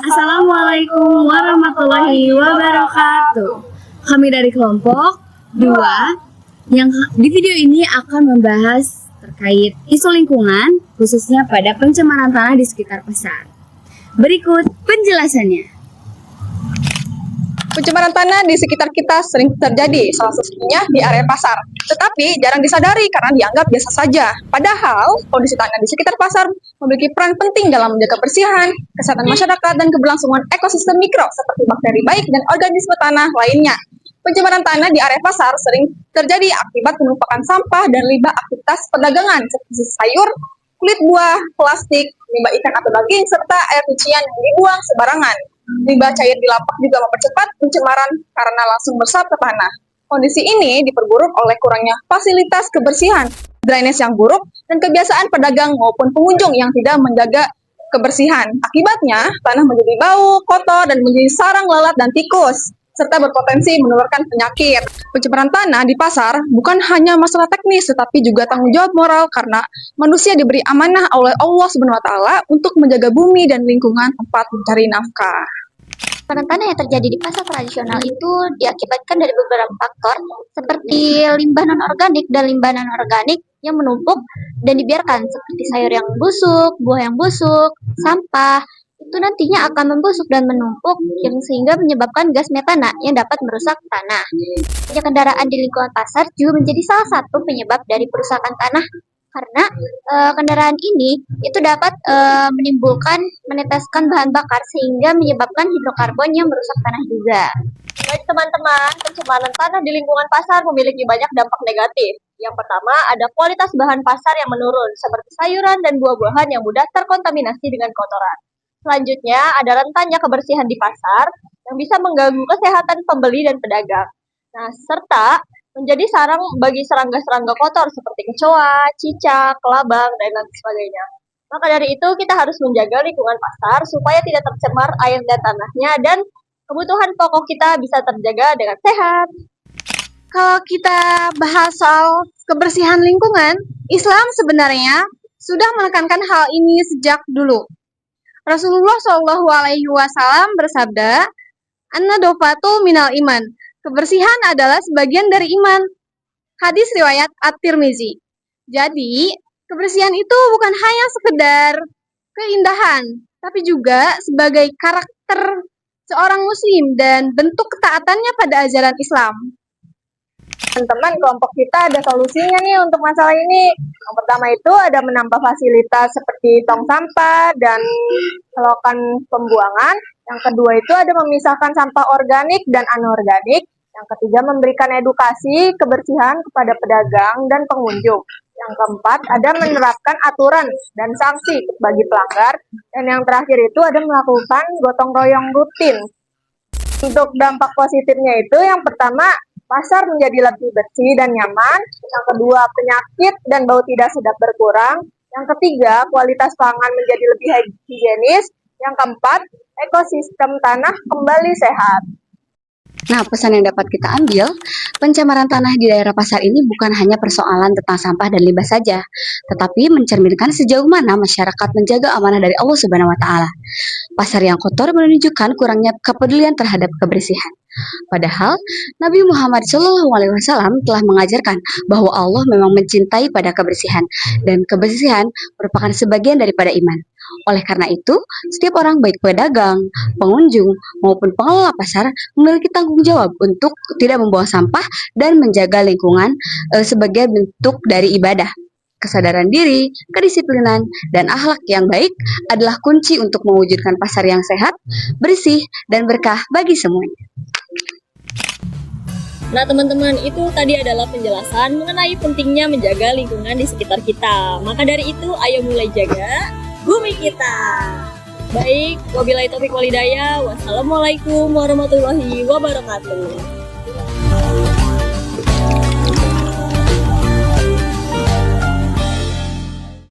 Assalamualaikum warahmatullahi wabarakatuh. Kami dari kelompok 2 yang di video ini akan membahas terkait isu lingkungan, khususnya pada pencemaran tanah di sekitar pasar. Berikut penjelasannya. Pencemaran tanah di sekitar kita sering terjadi, salah satunya di area pasar. Tetapi jarang disadari karena dianggap biasa saja. Padahal, kondisi tanah di sekitar pasar memiliki peran penting dalam menjaga kebersihan, kesehatan masyarakat, dan keberlangsungan ekosistem mikro seperti bakteri baik dan organisme tanah lainnya. Pencemaran tanah di area pasar sering terjadi akibat penumpukan sampah dan limbah aktivitas perdagangan seperti sayur, kulit buah, plastik, limbah ikan atau daging, serta air cucian yang dibuang sembarangan. Limbah cair di lapak juga mempercepat pencemaran karena langsung meresap ke tanah. Kondisi ini diperburuk oleh kurangnya fasilitas kebersihan, drainase yang buruk, dan kebiasaan pedagang maupun pengunjung yang tidak menjaga kebersihan. Akibatnya, tanah menjadi bau, kotor, dan menjadi sarang lalat dan tikus, serta berpotensi menularkan penyakit. Pencemaran tanah di pasar bukan hanya masalah teknis, tetapi juga tanggung jawab moral karena manusia diberi amanah oleh Allah SWT untuk menjaga bumi dan lingkungan tempat mencari nafkah. Pencemaran tanah yang terjadi di pasar tradisional itu diakibatkan dari beberapa faktor seperti limbah non-organik dan limbah non-organik yang menumpuk dan dibiarkan seperti sayur yang busuk, buah yang busuk, sampah. Itu nantinya akan membusuk dan menumpuk yang sehingga menyebabkan gas metana yang dapat merusak tanah. Banyak kendaraan di lingkungan pasar juga menjadi salah satu penyebab dari perusakan tanah karena kendaraan ini itu dapat meneteskan bahan bakar sehingga menyebabkan hidrokarbon yang merusak tanah juga. Baik teman-teman, pencemaran tanah di lingkungan pasar memiliki banyak dampak negatif. Yang pertama, ada kualitas bahan pasar yang menurun, seperti sayuran dan buah-buahan yang mudah terkontaminasi dengan kotoran. Selanjutnya, ada rentannya kebersihan di pasar yang bisa mengganggu kesehatan pembeli dan pedagang. Nah, serta menjadi sarang bagi serangga-serangga kotor seperti kecoa, cicak, kelabang, dan lain sebagainya. Maka dari itu, kita harus menjaga lingkungan pasar supaya tidak tercemar air dan tanahnya dan kebutuhan pokok kita bisa terjaga dengan sehat. Kalau kita bahas soal kebersihan lingkungan, Islam sebenarnya sudah menekankan hal ini sejak dulu. Rasulullah Shallallahu Alaihi Wasallam bersabda, "An-nadofatu minal iman." Kebersihan adalah sebagian dari iman. Hadis riwayat At-Tirmizi. Jadi, kebersihan itu bukan hanya sekedar keindahan, tapi juga sebagai karakter seorang muslim dan bentuk ketaatannya pada ajaran Islam. Teman-teman, kelompok kita ada solusinya nih untuk masalah ini. Yang pertama itu ada menambah fasilitas seperti tong sampah dan selokan pembuangan. Yang kedua itu ada memisahkan sampah organik dan anorganik. Yang ketiga memberikan edukasi kebersihan kepada pedagang dan pengunjung. Yang keempat ada menerapkan aturan dan sanksi bagi pelanggar. Dan yang terakhir itu ada melakukan gotong royong rutin. Untuk dampak positifnya itu yang pertama, pasar menjadi lebih bersih dan nyaman. Yang kedua, penyakit dan bau tidak sedap berkurang. Yang ketiga, kualitas pangan menjadi lebih higienis. Yang keempat, ekosistem tanah kembali sehat. Nah, pesan yang dapat kita ambil, pencemaran tanah di daerah pasar ini bukan hanya persoalan tentang sampah dan limbah saja, tetapi mencerminkan sejauh mana masyarakat menjaga amanah dari Allah Subhanahu wa Ta'ala. Pasar yang kotor menunjukkan kurangnya kepedulian terhadap kebersihan. Padahal Nabi Muhammad SAW telah mengajarkan bahwa Allah memang mencintai pada kebersihan dan kebersihan merupakan sebagian daripada iman. Oleh karena itu, setiap orang baik pedagang, pengunjung maupun pengelola pasar memiliki tanggung jawab untuk tidak membuang sampah dan menjaga lingkungan sebagai bentuk dari ibadah. Kesadaran diri, kedisiplinan, dan akhlak yang baik adalah kunci untuk mewujudkan pasar yang sehat, bersih, dan berkah bagi semuanya. Nah teman-teman, itu tadi adalah penjelasan mengenai pentingnya menjaga lingkungan di sekitar kita. Maka dari itu, ayo mulai jaga bumi kita. Baik, wabillahi taufiq walhidayah. Wassalamualaikum warahmatullahi wabarakatuh.